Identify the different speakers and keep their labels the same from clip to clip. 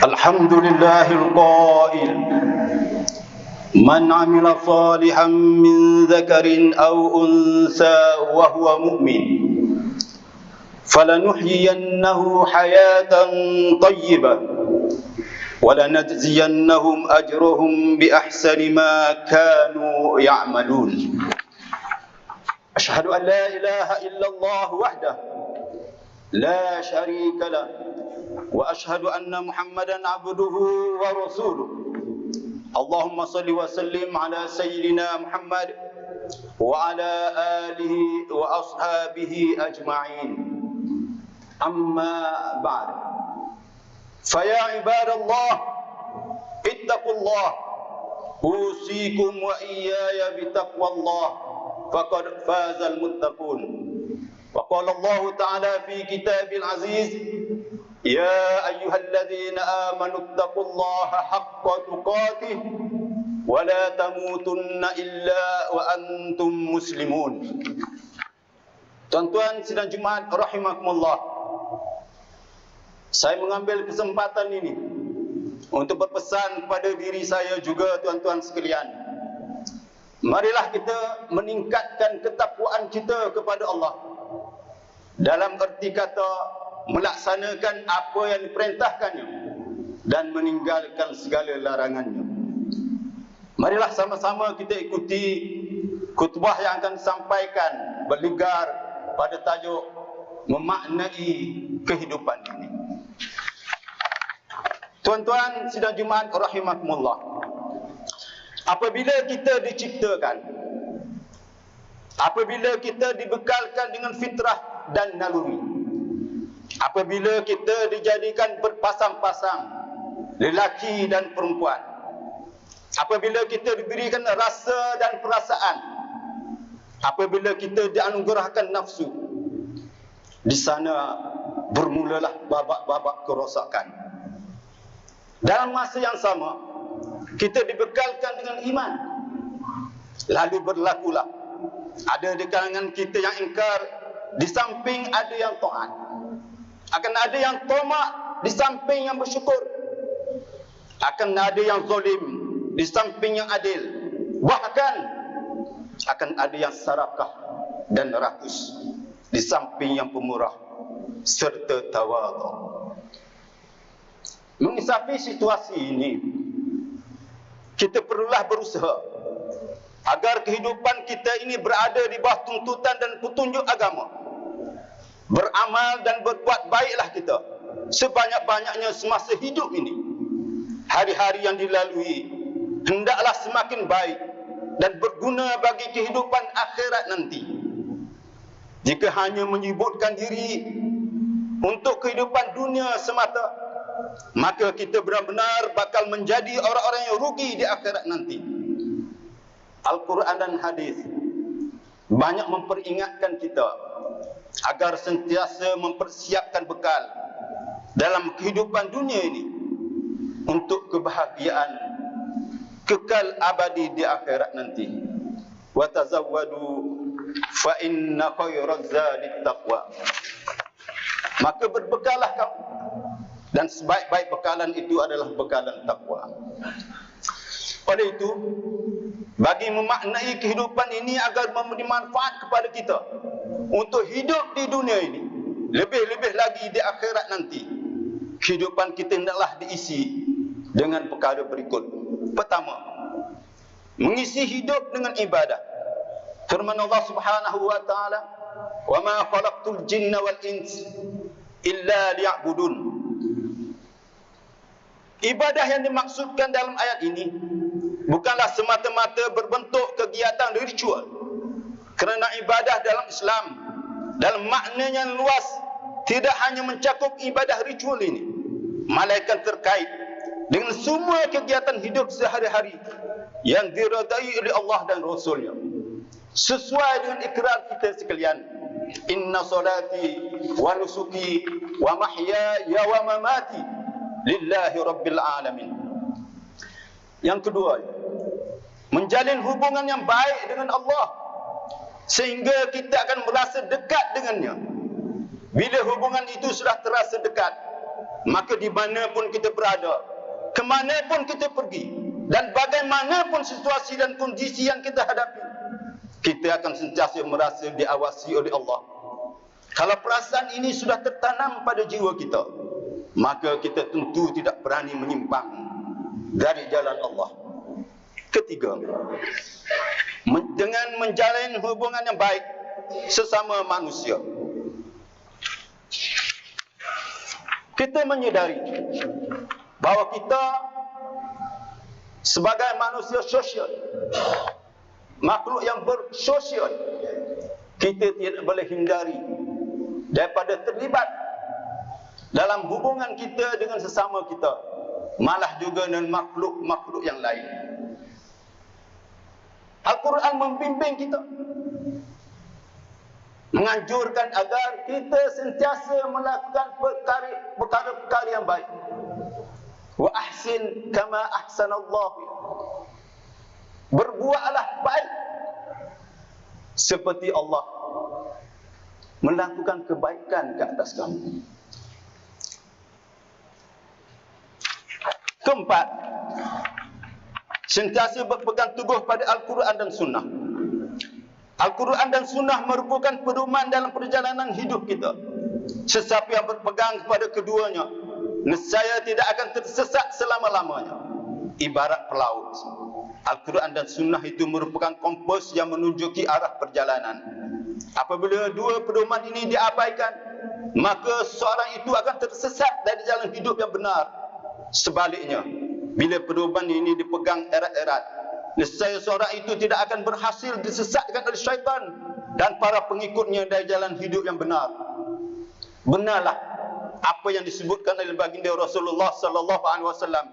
Speaker 1: الحمد لله القائل: من عمل صالحا من ذكر أو أنثى وهو مؤمن فلنحيينه حياة طيبة ولنجزينهم أجرهم بأحسن ما كانوا يعملون. أشهد أن لا إله إلا الله وحده لا شريك له وأشهد أن محمدا عبده ورسوله. اللهم صل وسلم على سيدنا محمد وعلى آله وأصحابه أجمعين. أما بعد، فيا عباد الله اتقوا الله، أوصيكم وإياي بتقوى الله فقد فاز المتقون. وقال الله تعالى في كتاب العزيز: يا أيها الذين آمنوا اتقوا الله حق تقاته ولا تموتن إلا وأنتم مسلمون. Tuan-tuan sidang Jumaat rahimakumullah, saya mengambil kesempatan ini untuk berpesan kepada diri saya juga tuan-tuan sekalian. Marilah kita meningkatkan ketakwaan kita kepada Allah, dalam erti kata melaksanakan apa yang diperintahkannya dan meninggalkan segala larangannya. Marilah sama-sama kita ikuti khutbah yang akan disampaikan berligar pada tajuk memaknai kehidupan ini. Tuan-tuan sidang Jumaat rahimakumullah, apabila kita diciptakan, apabila kita dibekalkan dengan fitrah dan naluri, apabila kita dijadikan berpasang-pasang lelaki dan perempuan, apabila kita diberikan rasa dan perasaan, apabila kita dianugerahkan nafsu, di sana bermulalah babak-babak kerosakan. Dalam masa yang sama, kita dibekalkan dengan iman. Lalu berlakulah ada di kalangan kita yang ingkar, di samping ada yang taat. Akan ada yang tamak, di samping yang bersyukur. Akan ada yang zalim, di samping yang adil. Bahkan akan ada yang sarakah dan rakus, di samping yang pemurah serta tawadhu. Mengisapi situasi ini, kita perlulah berusaha agar kehidupan kita ini berada di bawah tuntutan dan petunjuk agama. Beramal dan berbuat baiklah kita sebanyak-banyaknya semasa hidup ini. Hari-hari yang dilalui hendaklah semakin baik dan berguna bagi kehidupan akhirat nanti. Jika hanya menyibukkan diri untuk kehidupan dunia semata, maka kita benar-benar bakal menjadi orang-orang yang rugi di akhirat nanti. Al-Quran dan hadis banyak memperingatkan kita agar sentiasa mempersiapkan bekal dalam kehidupan dunia ini untuk kebahagiaan kekal abadi di akhirat nanti. Wa tazawwadu fa inna khairaz zadit taqwa. Maka berbekallah kamu, dan sebaik-baik bekalan itu adalah bekalan takwa. Oleh itu, bagi memaknai kehidupan ini agar memberi manfaat kepada kita untuk hidup di dunia ini, lebih-lebih lagi di akhirat nanti, kehidupan kita hendaklah diisi dengan perkara berikut. Pertama, mengisi hidup dengan ibadah. Firman Allah Subhanahu wa taala, "Wa ma khalaqtul jinna wal ins illa liya'budun." Ibadah yang dimaksudkan dalam ayat ini bukanlah semata-mata berbentuk kegiatan ritual. Kerana ibadah dalam Islam, dalam maknanya yang luas, tidak hanya mencakup ibadah ritual ini, melainkan terkait dengan semua kegiatan hidup sehari-hari yang diridai oleh Allah dan Rasulnya, sesuai dengan ikrar kita sekalian. Inna salati wa nusuki wa mahyaya wa mamati lillahi rabbil alamin. Yang kedua, menjalin hubungan yang baik dengan Allah, sehingga kita akan merasa dekat dengannya. Bila hubungan itu sudah terasa dekat, maka di mana pun kita berada, kemana pun kita pergi, dan bagaimanapun situasi dan kondisi yang kita hadapi, kita akan sentiasa merasa diawasi oleh Allah. Kalau perasaan ini sudah tertanam pada jiwa kita, maka kita tentu tidak berani menyimpang dari jalan Allah. Ketiga, dengan menjalin hubungan yang baik sesama manusia. Kita menyedari bahawa kita sebagai manusia sosial, makhluk yang bersosial, kita tidak boleh hindari daripada terlibat dalam hubungan kita dengan sesama kita, malah juga dengan makhluk-makhluk yang lain. Al-Quran membimbing kita, menganjurkan agar kita sentiasa melakukan perkara-perkara yang baik. Wa ahsin kama ahsanallahu. Berbuatlah baik seperti Allah melakukan kebaikan ke atas kamu. Keempat, sentiasa berpegang teguh pada Al-Quran dan Sunnah. Al-Quran dan Sunnah merupakan pedoman dalam perjalanan hidup kita. Sesiapa yang berpegang kepada keduanya, nescaya tidak akan tersesat selama-lamanya. Ibarat pelaut, Al-Quran dan Sunnah itu merupakan kompas yang menunjuki arah perjalanan. Apabila dua pedoman ini diabaikan, maka seorang itu akan tersesat dari jalan hidup yang benar. Sebaliknya, bila pedoman ini dipegang erat-erat, nescaya seorang itu tidak akan berhasil disesatkan oleh syaitan dan para pengikutnya dari jalan hidup yang benar. Benarlah apa yang disebutkan oleh baginda Rasulullah sallallahu alaihi wasallam,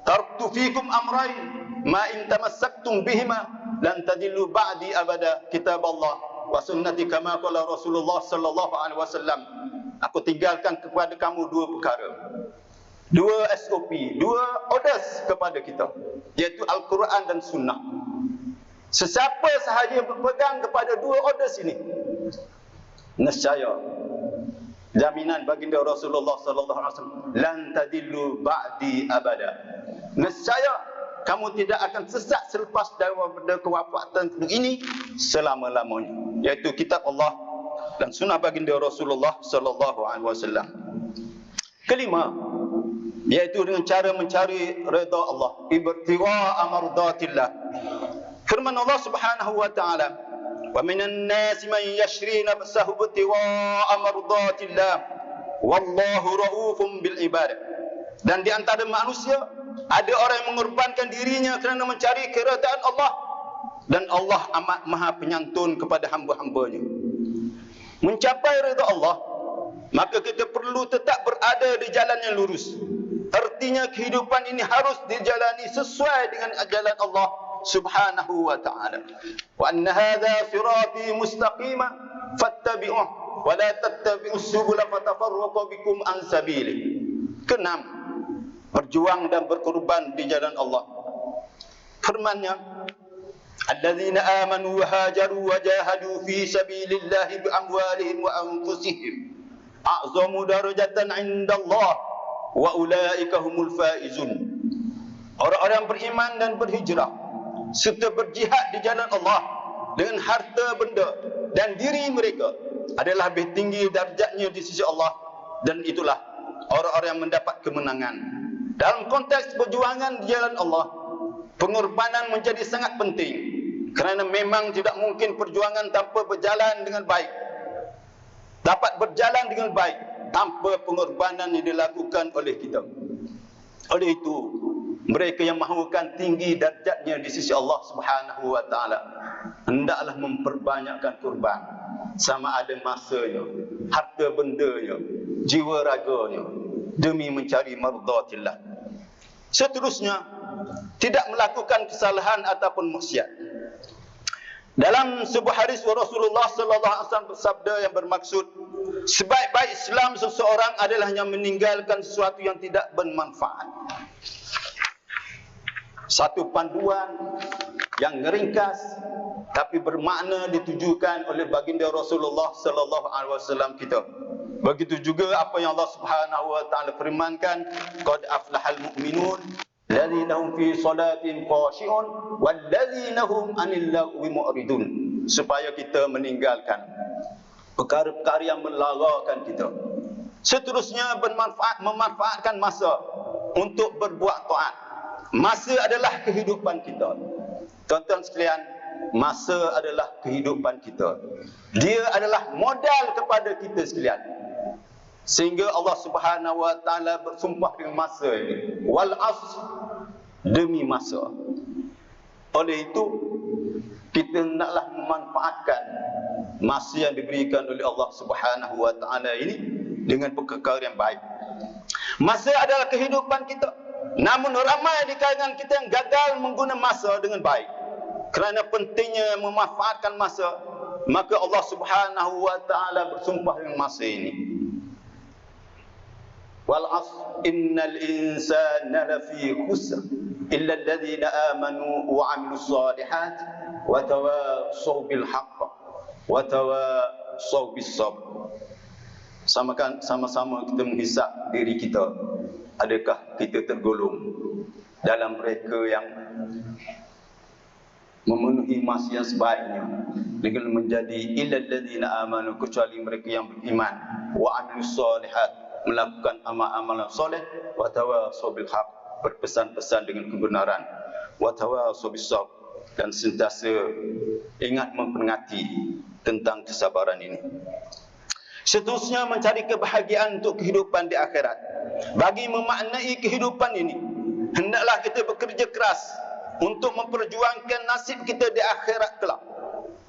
Speaker 1: "Taraktu fikum amrayn ma in tamassaktum bihima lan tadillu ba'di abada, kitab Allah wa sunnati kama qala Rasulullah sallallahu alaihi wasallam." Aku tinggalkan kepada kamu dua perkara, dua SOP, dua orders kepada kita, iaitu Al-Quran dan Sunnah. Sesiapa sahaja berpegang kepada dua orders ini, nescaya jaminan baginda Rasulullah sallallahu alaihi wasallam, lan tadillu ba'di abada. Nescaya kamu tidak akan sesat selepas daripada kewafatan ini selama-lamanya, iaitu kitab Allah dan sunnah baginda Rasulullah sallallahu alaihi wasallam. Kelima, yaitu dengan cara mencari redha Allah, ibtigha mardatillah. Firman Allah Subhanahu wa taala, "Wa minan nasi man yashri nafsahu ibtigha mardatillah, wallahu raufun bil ibad." Dan di antara manusia ada orang yang mengorbankan dirinya kerana mencari keredaan Allah, dan Allah amat maha penyantun kepada hamba-hambanya. Mencapai redha Allah, maka kita perlu tetap berada di jalan yang lurus. Artinya kehidupan ini harus dijalani sesuai dengan jalan Allah Subhanahu wa ta'ala. Wa anna hadha sirati mustaqima fattabi'uh wa la tattabi'us subula fatafarraqa bikum an sabili. Keenam, berjuang dan berkorban di jalan Allah. Firman-Nya, "Alladzina amanu wa hajaru wa jahadu fi sabilillahi bi amwalihim wa anfusihim a'zamu darajatan 'indallah wa ulaika humul faizun." Orang-orang yang beriman dan berhijrah serta berjihad di jalan Allah dengan harta benda dan diri mereka adalah lebih tinggi darjatnya di sisi Allah, dan itulah orang-orang yang mendapat kemenangan. Dalam konteks perjuangan di jalan Allah, pengorbanan menjadi sangat penting, kerana memang tidak mungkin perjuangan tanpa berjalan dengan baik dapat berjalan dengan baik tanpa pengorbanan yang dilakukan oleh kita. Oleh itu, mereka yang mahukan tinggi darjatnya di sisi Allah Subhanahu wa taala hendaklah memperbanyakkan kurban, sama ada masanya, harta bendanya, jiwa raganya, demi mencari mardatillah. Seterusnya, tidak melakukan kesalahan ataupun maksiat. Dalam sebuah hadis Rasulullah sallallahu alaihi wasallam bersabda yang bermaksud, sebaik-baik Islam seseorang adalah yang meninggalkan sesuatu yang tidak bermanfaat. Satu panduan yang ringkas tapi bermakna ditujukan oleh baginda Rasulullah sallallahu alaihi wasallam kita, Begitu juga apa yang Allah Subhanahu wa taala firmankan, qad aflahal mu'minun alladzina hum fi salatihim khashi'un walladzina hum 'anil lagwi mu'ridun, supaya kita meninggalkan perkara-perkara yang melarangkan kita. Seterusnya memanfaatkan masa untuk berbuat taat. Masa adalah kehidupan kita. Tuan-tuan sekalian, masa adalah kehidupan kita. Dia adalah modal kepada kita sekalian. Sehingga Allah Subhanahu wa taala bersumpah dengan masa ini. Wal asr, demi masa. Oleh itu, kita hendaklah memanfaatkan masa yang diberikan oleh Allah Subhanahu wa taala ini dengan perkara yang baik. Masa adalah kehidupan kita. Namun ramai di kalangan kita yang gagal menggunakan masa dengan baik. Kerana pentingnya memanfaatkan masa, maka Allah Subhanahu wa taala bersumpah dengan masa ini. Wal asr innal insana lafi khusr illa alladhina amanu wa 'amilus solihat wa tawassaw bil haqq wa tawassaw bis sabr. Sama-sama kita menghisap diri kita. Adakah kita tergolong dalam mereka yang memenuhi masa yang sebaiknya dengan menjadi illal ladzina amanu, kecuali mereka yang beriman, wa 'amilus solihat, melakukan amal-amal soleh, wa tawassaw bil haqq, berpesan-pesan dengan kebenaran, wa tawassaw bis sabr, dan sentiasa ingat memperingati tentang kesabaran ini. Seterusnya mencari kebahagiaan untuk kehidupan di akhirat. Bagi memaknai kehidupan ini, hendaklah kita bekerja keras untuk memperjuangkan nasib kita di akhirat kelak.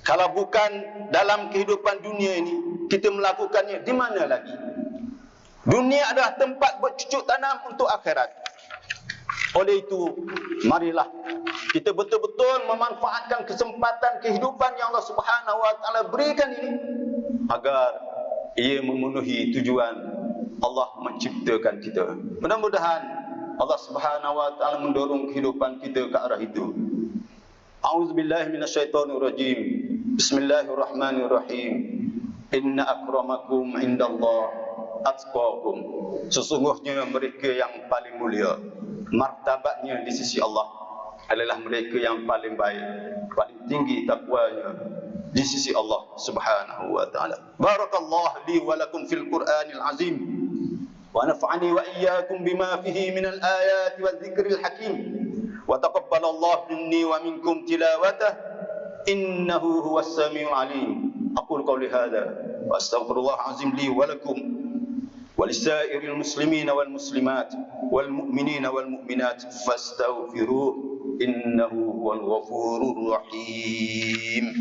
Speaker 1: Kalau bukan dalam kehidupan dunia ini, kita melakukannya di mana lagi? Dunia adalah tempat bercucuk tanam untuk akhirat. Oleh itu, marilah kita betul-betul memanfaatkan kesempatan kehidupan yang Allah Subhanahu wa taala berikan ini agar ia memenuhi tujuan Allah menciptakan kita. Mudah-mudahan Allah Subhanahu wa taala mendorong kehidupan kita ke arah itu. A'udzubillahi minasyaitonirrajim. Bismillahirrahmanirrahim. Inna akramakum indallah atqakum. Sesungguhnya mereka yang paling mulia martabatnya di sisi Allah adalah mereka yang paling baik, paling tinggi takwanya di sisi Allah Subhanahu wa taala. Barakallahu li wa lakum fil Qur'anil azim wa nafa'ani wa iyyakum bima fihi minal ayati wadh-dhikril hakim wa taqabbalallahu minni wa minkum tilawatahu innahu huwas samiul alim. Aqulu qawli hadha wa astaghfirullah azim li wa lakum wa lisairil muslimina wal muslimat wal mu'minina wal mu'minat fastaghfiruhu innahu huwal ghafurur rahim.